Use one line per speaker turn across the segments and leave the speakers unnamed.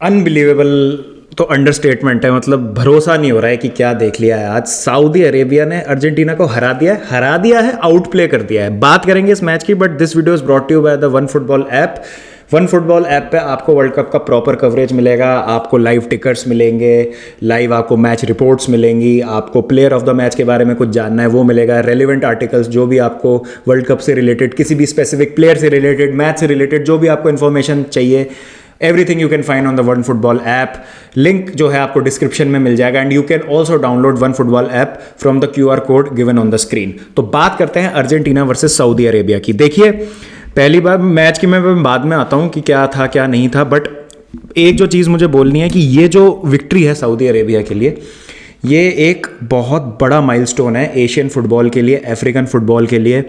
Unbelievable तो understatement है। मतलब भरोसा नहीं हो रहा है कि क्या देख लिया है आज। सऊदी अरेबिया ने अर्जेंटीना को हरा दिया है, आउट प्ले कर दिया है। बात करेंगे इस मैच की, but this video is brought you by the one football app. One football app पे आपको वर्ल्ड कप का प्रॉपर कवरेज मिलेगा, आपको लाइव टिकट्स मिलेंगे, लाइव आपको मैच रिपोर्ट्स मिलेंगी, आपको प्लेयर ऑफ द मैच के बारे में कुछ जानना है वो मिलेगा, रेलिवेंट आर्टिकल्स जो भी आपको वर्ल्ड कप से रिलेटेड, किसी भी स्पेसिफिक प्लेयर से रिलेटेड, मैच से रिलेटेड जो भी आपको इन्फॉर्मेशन चाहिए, everything you can find on the one football app. Link जो है आपको डिस्क्रिप्शन में मिल जाएगा and you can also download one football app from the QR code given on the screen. तो बात करते हैं अर्जेंटीना वर्सेस सऊदी अरेबिया की। देखिए, पहली बार मैच की मैं बाद में आता हूं कि क्या था क्या नहीं था, बट एक जो चीज़ मुझे बोलनी है कि ये जो विक्ट्री है सऊदी अरेबिया के लिए, ये एक बहुत बड़ा माइलस्टोन है एशियन फुटबॉल के लिए, अफ्रीकन फुटबॉल के लिए,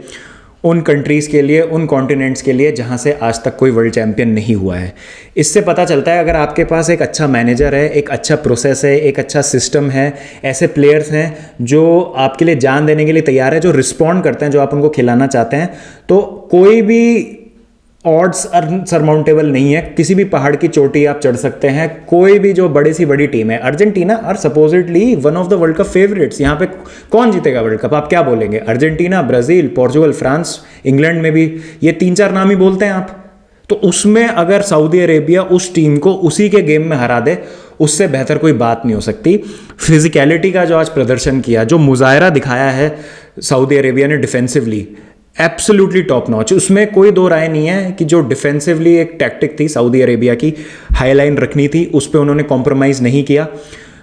उन कंट्रीज़ के लिए, उन कॉन्टिनेंट्स के लिए जहाँ से आज तक कोई वर्ल्ड चैंपियन नहीं हुआ है। इससे पता चलता है अगर आपके पास एक अच्छा मैनेजर है, एक अच्छा प्रोसेस है, एक अच्छा सिस्टम है, ऐसे प्लेयर्स हैं जो आपके लिए जान देने के लिए तैयार है, जो रिस्पॉन्ड करते हैं, जो आप उनको खिलाना चाहते हैं, तो कोई भी ऑड्स अनसरमाउंटेबल नहीं है। किसी भी पहाड़ की चोटी आप चढ़ सकते हैं। कोई भी जो बड़ी सी बड़ी टीम है, Argentina are supposedly one of the world cup favourites. यहाँ पे कौन जीतेगा वर्ल्ड कप, आप क्या बोलेंगे? Argentina, Brazil, Portugal, France, England में भी ये 3-4 नाम ही बोलते हैं आप। तो उसमें अगर सऊदी अरेबिया उस टीम को उसी के गेम में हरा दे, उससे बेहतर कोई बात नहीं हो सकती। फिजिकलिटी का जो आज प्रदर्शन किया, जो मुजाहरा दिखाया है सऊदी अरेबिया ने डिफेंसिवली, एब्सोल्युटली टॉप नॉच। उसमें कोई दो राय नहीं है कि जो डिफेंसिवली एक टैक्टिक थी सऊदी अरेबिया की, हाई लाइन रखनी थी, उस पर उन्होंने कॉम्प्रोमाइज़ नहीं किया।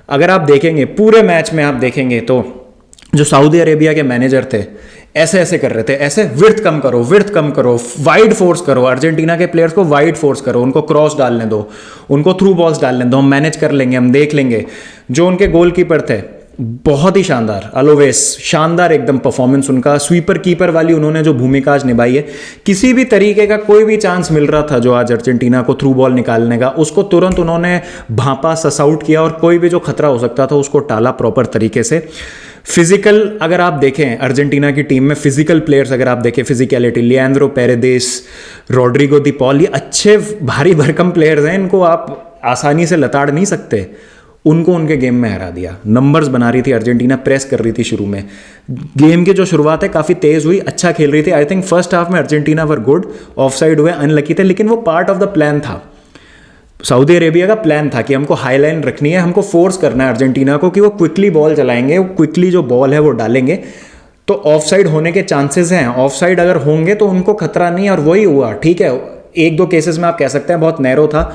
अगर आप देखेंगे पूरे मैच में, आप देखेंगे तो जो सऊदी अरेबिया के मैनेजर थे ऐसे ऐसे कर रहे थे, ऐसे विड्थ कम करो, वाइड फोर्स करो, अर्जेंटीना के प्लेयर्स को वाइड फोर्स करो, उनको क्रॉस डालने दो, उनको थ्रू बॉल्स डालने दो, हम मैनेज कर लेंगे, हम देख लेंगे। जो उनके गोलकीपर थे, बहुत ही शानदार, अलोवेस, शानदार एकदम परफॉर्मेंस उनका। स्वीपर कीपर वाली उन्होंने जो भूमिका आज निभाई है, किसी भी तरीके का कोई भी चांस मिल रहा था जो आज अर्जेंटीना को थ्रू बॉल निकालने का, उसको तुरंत उन्होंने भांपा, सस आउट किया और कोई भी जो खतरा हो सकता था उसको टाला प्रॉपर तरीके से। फिजिकल अगर आप देखें अर्जेंटीना की टीम में, फिजिकल प्लेयर्स अगर आप देखें, फिजिकलिटी, लिएंड्रो पेरेदेस, रॉड्रिगो दी पॉल, ये अच्छे भारी भरकम प्लेयर्स हैं, इनको आप आसानी से लताड़ नहीं सकते। उनको उनके गेम में हरा दिया। नंबर्स बना रही थी अर्जेंटीना, प्रेस कर रही थी शुरू में। गेम की जो शुरुआत है काफ़ी तेज़ हुई, अच्छा खेल रही थी। आई थिंक फर्स्ट हाफ में Argentina were good, of side हुए, अनलकी थे, लेकिन वो पार्ट ऑफ द प्लान था। सऊदी अरेबिया का प्लान था कि हमको हाई लाइन रखनी है, हमको फोर्स करना है अर्जेंटीना को कि वो क्विकली बॉल चलाएंगे, वो क्विकली जो बॉल है वो डालेंगे, तो ऑफ साइड होने के चांसेस हैं। ऑफ साइड अगर होंगे तो उनको खतरा नहीं, और वही हुआ। ठीक है, एक दो केसेस में आप कह सकते हैं बहुत नैरो था,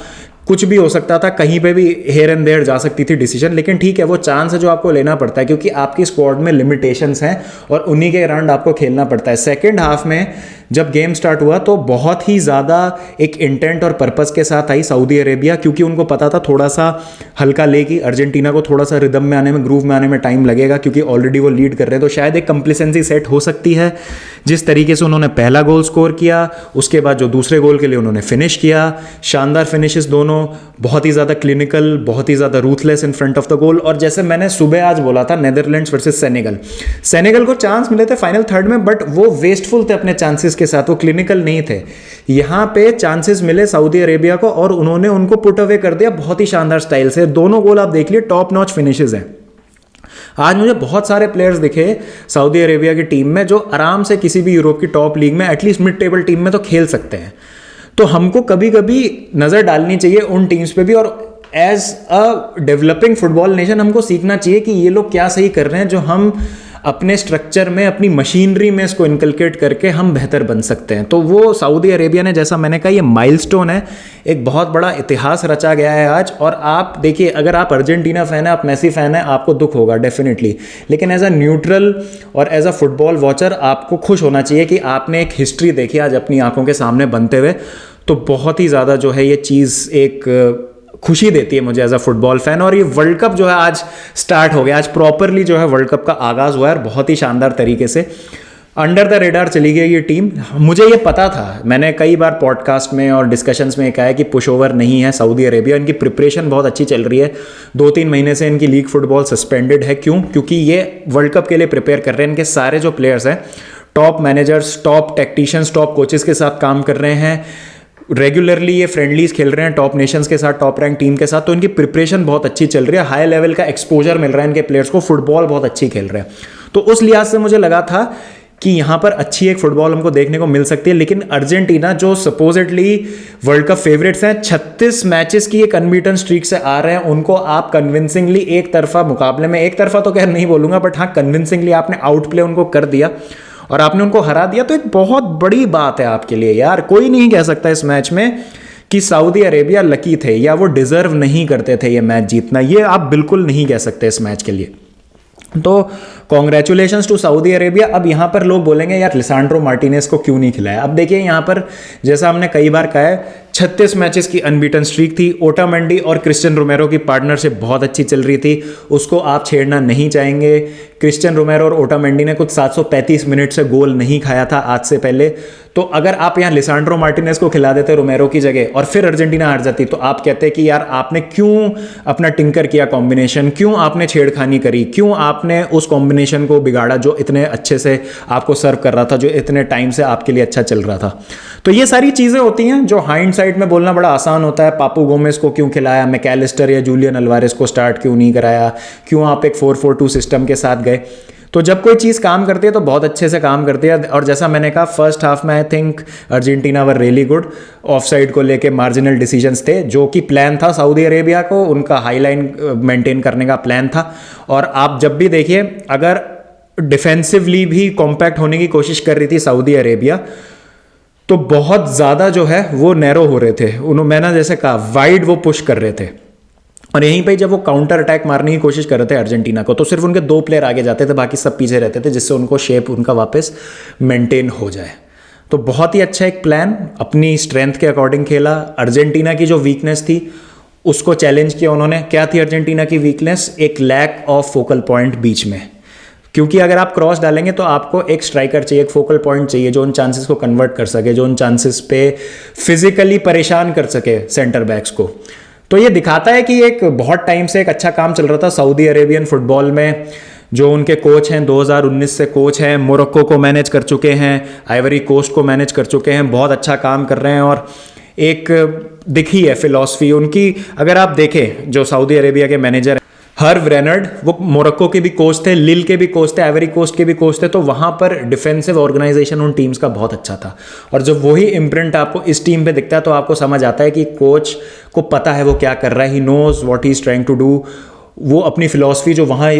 कुछ भी हो सकता था, कहीं पे भी हेयर एंड देयर जा सकती थी डिसीजन, लेकिन ठीक है, वो चांस है जो आपको लेना पड़ता है क्योंकि आपकी स्क्वाड में लिमिटेशंस हैं और उन्हीं के अराउंड आपको खेलना पड़ता है। सेकंड हाफ में जब गेम स्टार्ट हुआ तो बहुत ही ज़्यादा एक इंटेंट और पर्पस के साथ आई सऊदी अरेबिया, क्योंकि उनको पता था थोड़ा सा हल्का लेगी अर्जेंटीना को, थोड़ा सा रिदम में आने में, ग्रूव में आने में टाइम लगेगा क्योंकि ऑलरेडी वो लीड कर रहे हैं, तो शायद एक कंप्लिसेंसी सेट हो सकती है। जिस तरीके से उन्होंने पहला गोल स्कोर किया, उसके बाद जो दूसरे गोल के लिए उन्होंने फिनिश किया, शानदार फिनिशेस दोनों, बहुत ही ज़्यादा क्लिनिकल, बहुत ही ज़्यादा ruthless in front of the goal. और जैसे मैंने सुबह आज बोला था, नेदरलैंड्स वर्सेस सेनेगल को चांस मिले थे फाइनल थर्ड में, बट वो वेस्टफुल थे अपने चांसेस के साथ, वो क्लिनिकल नहीं थे। यहाँ पे चांसेस मिले सऊदी अरेबिया को और उन्होंने उनको पुट अवे कर दिया बहुत ही शानदार स्टाइल से। दोनों गोल आप देख लिए, टॉप नॉच फिनिशेस हैं। आज मुझे बहुत सारे प्लेयर्स दिखे सऊदी अरेबिया की टीम में जो आराम से किसी भी यूरोप की टॉप लीग में, एटलीस्ट मिड टेबल टीम में तो खेल सकते हैं। तो हमको कभी कभी नज़र डालनी चाहिए उन टीम्स पे भी, और as a developing football nation हमको सीखना चाहिए कि ये लोग क्या सही कर रहे हैं, जो हम अपने स्ट्रक्चर में, अपनी मशीनरी में इसको इनकलकेट करके हम बेहतर बन सकते हैं। तो वो सऊदी अरेबिया ने, जैसा मैंने कहा, ये माइलस्टोन है, एक बहुत बड़ा इतिहास रचा गया है आज। और आप देखिए, अगर आप अर्जेंटीना फ़ैन है, आप मेसी फ़ैन है, आपको दुख होगा डेफिनेटली, लेकिन एज अ न्यूट्रल और एज अ फुटबॉल वॉचर आपको खुश होना चाहिए कि आपने एक हिस्ट्री देखी आज अपनी आंखों के सामने बनते हुए। तो बहुत ही ज़्यादा जो है ये चीज़ एक खुशी देती है मुझे एज अ फुटबॉल फैन। और ये वर्ल्ड कप जो है आज स्टार्ट हो गया, आज प्रॉपरली जो है वर्ल्ड कप का आगाज़ हुआ है, और बहुत ही शानदार तरीके से अंडर द रेडार चली गई ये टीम। मुझे ये पता था, मैंने कई बार पॉडकास्ट में और डिस्कशंस में कहा है कि पुश ओवर नहीं है सऊदी अरेबिया, इनकी प्रिपरेशन बहुत अच्छी चल रही है। 2-3 महीने से इनकी लीग फुटबॉल सस्पेंडेड है। क्यों? क्योंकि ये वर्ल्ड कप के लिए प्रिपेयर कर रहे हैं। इनके सारे जो प्लेयर्स हैं, top managers, top technicians, top coaches के साथ काम कर रहे हैं। रेगुलरली ये फ्रेंडलीज खेल रहे हैं टॉप नेशंस के साथ, टॉप रैंक टीम के साथ, तो इनकी प्रिपरेशन बहुत अच्छी चल रही है, हाई लेवल का एक्सपोजर मिल रहा है इनके प्लेयर्स को, फुटबॉल बहुत अच्छी खेल रहे हैं। तो उस लिहाज से मुझे लगा था कि यहाँ पर अच्छी एक फुटबॉल हमको देखने को मिल सकती है। लेकिन अर्जेंटीना जो सपोजिटली वर्ल्ड कप फेवरेट्स हैं, 36 मैचेस की एक अनबीटन स्ट्रीक से आ रहे हैं, उनको आप कन्विंसिंगली एक तरफा मुकाबले में, एक तरफा तो खैर नहीं बोलूंगा, बट हाँ कन्विंसिंगली आपने आउट प्ले उनको कर दिया और आपने उनको हरा दिया, तो एक बहुत बड़ी बात है आपके लिए यार। कोई नहीं कह सकता इस मैच में कि सऊदी अरेबिया लकी थे या वो डिजर्व नहीं करते थे ये मैच जीतना, ये आप बिल्कुल नहीं कह सकते इस मैच के लिए। तो कॉन्ग्रेचुलेशंस टू सऊदी अरेबिया। अब यहाँ पर लोग बोलेंगे यार लिसांड्रो मार्टिनेज को क्यों नहीं खिलाया। अब देखिए यहाँ पर जैसा हमने कई बार कहा है, 36 मैचेस की अनबीटन स्ट्रीक थी, ओटामेंडी और क्रिस्टियन रोमेरो की पार्टनरशिप बहुत अच्छी चल रही थी, उसको आप छेड़ना नहीं चाहेंगे। क्रिस्टियन रोमेरो और ओटामेंडी ने कुछ 735 मिनट से गोल नहीं खाया था आज से पहले, तो अगर आप यहाँ लिसांड्रो मार्टिनेज को खिला देते रोमेरो की जगह और फिर अर्जेंटीना हार जाती, तो आप कहते कि यार आपने क्यों अपना टिंकर किया कॉम्बिनेशन, क्यों आपने छेड़खानी करी, क्यों आपने उस कॉम्बिनेशन को बिगाड़ा जो इतने अच्छे से आपको सर्व कर रहा था, जो इतने टाइम से आपके लिए अच्छा चल रहा था। तो ये सारी चीज़ें होती हैं जो हाइंडसाइट में बोलना बड़ा आसान होता है। पापू गोमेज को क्यों खिलाया, मैकैलिस्टर या जूलियन अल्वारेस को स्टार्ट क्यों नहीं कराया, क्यों आप एक 4-4-2 सिस्टम के साथ गए। तो जब कोई चीज़ काम करती है तो बहुत अच्छे से काम करती है। और जैसा मैंने कहा फर्स्ट हाफ में I think Argentina were really good, of side को लेके मार्जिनल डिसीजंस थे, जो कि प्लान था सऊदी अरेबिया को, उनका हाई लाइन मेंटेन करने का प्लान था। और आप जब भी देखिए, अगर डिफेंसिवली भी कॉम्पैक्ट होने की कोशिश कर रही थी सऊदी अरेबिया, तो बहुत ज़्यादा जो है वो नैरो हो रहे थे, मैंने जैसे कहा वाइड वो पुश कर रहे थे। और यहीं पे जब वो काउंटर अटैक मारने की कोशिश कर रहे थे अर्जेंटीना को, तो सिर्फ उनके 2 प्लेयर आगे जाते थे, बाकी सब पीछे रहते थे, जिससे उनको शेप उनका वापस मेंटेन हो जाए। तो बहुत ही अच्छा एक प्लान, अपनी स्ट्रेंथ के अकॉर्डिंग खेला। अर्जेंटीना की जो वीकनेस थी उसको चैलेंज किया उन्होंने। क्या थी अर्जेंटीना की वीकनेस? एक लैक ऑफ फोकल पॉइंट बीच में, क्योंकि अगर आप क्रॉस डालेंगे तो आपको एक स्ट्राइकर चाहिए, एक फोकल पॉइंट चाहिए जो उन चांसेस को कन्वर्ट कर सके, जो उन चांसेस पे फिजिकली परेशान कर सके सेंटर बैक्स को। तो ये दिखाता है कि एक बहुत टाइम से एक अच्छा काम चल रहा था सऊदी अरेबियन फुटबॉल में। जो उनके कोच हैं 2019 से कोच हैं, मोरक्को को मैनेज कर चुके हैं, आइवरी कोस्ट को मैनेज कर चुके हैं, बहुत अच्छा काम कर रहे हैं। और एक दिखी है फिलॉसफी उनकी। अगर आप देखें जो सऊदी अरेबिया के मैनेजर हर्व रेनर्ड, वो मोरक्को के भी कोच थे, लिल के भी कोच थे, आइवरी कोस्ट के भी कोच थे, तो वहाँ पर डिफेंसिव ऑर्गेनाइजेशन उन टीम्स का बहुत अच्छा था। और जब वही इम्प्रिंट आपको इस टीम पे दिखता है तो आपको समझ आता है कि कोच को पता है वो क्या कर रहा है, he knows what he is trying to do. वो अपनी फिलॉसफी जो वहाँ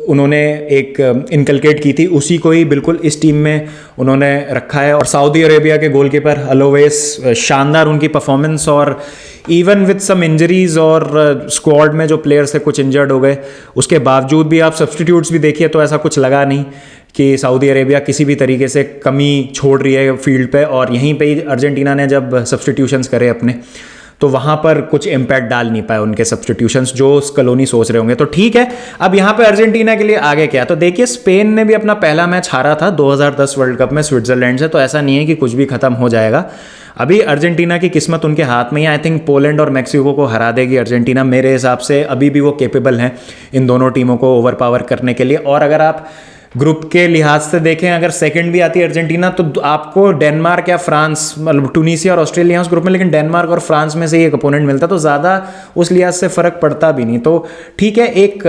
उन्होंने एक इनकलकेट की थी, उसी को ही बिल्कुल इस टीम में उन्होंने रखा है। और सऊदी अरेबिया के गोलकीपर अलोवेस, शानदार उनकी परफॉर्मेंस। और इवन विद सम इंजरीज और स्क्वाड में जो प्लेयर्स थे कुछ इंजर्ड हो गए, उसके बावजूद भी आप सब्स्टिट्यूट्स भी देखिए तो ऐसा कुछ लगा नहीं कि सऊदी अरेबिया किसी भी तरीके से कमी छोड़ रही है फील्ड पे। और यहीं पे ही अर्जेंटीना ने जब सब्स्टिट्यूशंस करे अपने, तो वहाँ पर कुछ इम्पैक्ट डाल नहीं पाए उनके सब्स्टिट्यूशंस, जो स्कलोनी सोच रहे होंगे। तो ठीक है, अब यहाँ पे अर्जेंटीना के लिए आगे क्या? तो देखिए स्पेन ने भी अपना पहला मैच हारा था 2010 वर्ल्ड कप में स्विट्जरलैंड से, तो ऐसा नहीं है कि कुछ भी खत्म हो जाएगा। अभी अर्जेंटीना की किस्मत उनके हाथ में ही। आई थिंक पोलैंड और मैक्सिको को हरा देगी अर्जेंटीना मेरे हिसाब से। अभी भी वो केपेबल हैं इन दोनों टीमों को ओवर पावर करने के लिए। और अगर आप ग्रुप के लिहाज से देखें, अगर सेकंड भी आती है अर्जेंटीना, तो आपको डेनमार्क या फ्रांस, मतलब टूनिसिया और ऑस्ट्रेलिया उस ग्रुप में, लेकिन डेनमार्क और फ्रांस में से एक अपोनेंट मिलता, तो ज़्यादा उस लिहाज से फ़र्क पड़ता भी नहीं। तो ठीक है, एक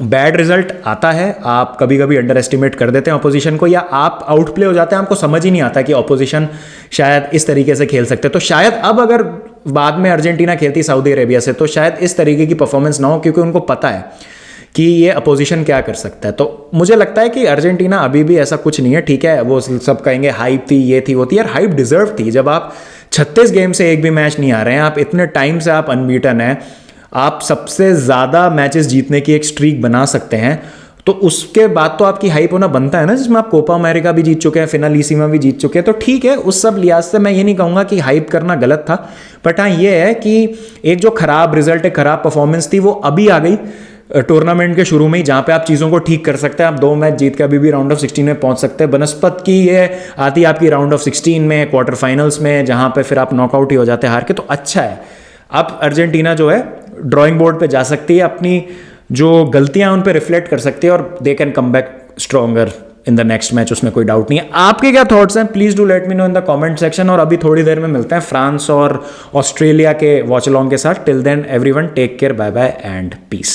बैड रिजल्ट आता है, आप कभी कभी अंडर एस्टिमेट कर देते हैं अपोजिशन को, या आप आउट प्ले हो जाते हैं, आपको समझ ही नहीं आता कि अपोजिशन शायद इस तरीके से खेल सकते। तो शायद अब अगर बाद में अर्जेंटीना खेलती सऊदी अरेबिया से, तो शायद इस तरीके की परफॉर्मेंस ना हो, क्योंकि उनको पता है कि ये अपोजिशन क्या कर सकता है। तो मुझे लगता है कि अर्जेंटीना अभी भी ऐसा कुछ नहीं है। ठीक है, वो सब कहेंगे हाइप थी, ये थी, वो थी। यार हाइप डिजर्व थी। जब आप 36 गेम से एक भी मैच नहीं आ रहे हैं, आप इतने टाइम से आप अनबीटन हैं, आप सबसे ज़्यादा मैचेस जीतने की एक स्ट्रीक बना सकते हैं, तो उसके बाद तो आपकी हाइप होना बनता है ना, जिसमें आप कोपा अमेरिका भी जीत चुके हैं, फिनालिसीमा भी जीत चुके हैं। तो ठीक है, उस सब लिहाज से मैं ये नहीं कहूँगा कि हाइप करना गलत था, बट हाँ ये है कि एक जो खराब रिजल्ट है, खराब परफॉर्मेंस थी, वो अभी आ गई टूर्नामेंट के शुरू में ही, जहाँ पे आप चीज़ों को ठीक कर सकते हैं। आप 2 मैच जीत के अभी भी राउंड ऑफ 16 में पहुँच सकते हैं। बनस्पत की ये आती है आपकी राउंड ऑफ 16 में, क्वार्टर फाइनल्स में, जहाँ पे फिर आप नॉकआउट ही हो जाते हैं हार के। तो अच्छा है, अब अर्जेंटीना जो है ड्राइंग बोर्ड पे जा सकती है, अपनी जो गलतियाँ उन पे रिफ्लेक्ट कर सकती है, और they can come back stronger in the next match, उसमें कोई डाउट नहीं है। आपके क्या थॉट्स हैं, please do let me know in the comment section. और अभी थोड़ी देर में मिलते हैं फ्रांस और ऑस्ट्रेलिया के वॉच अलॉन्ग के साथ। Till then everyone take care, bye bye and piece.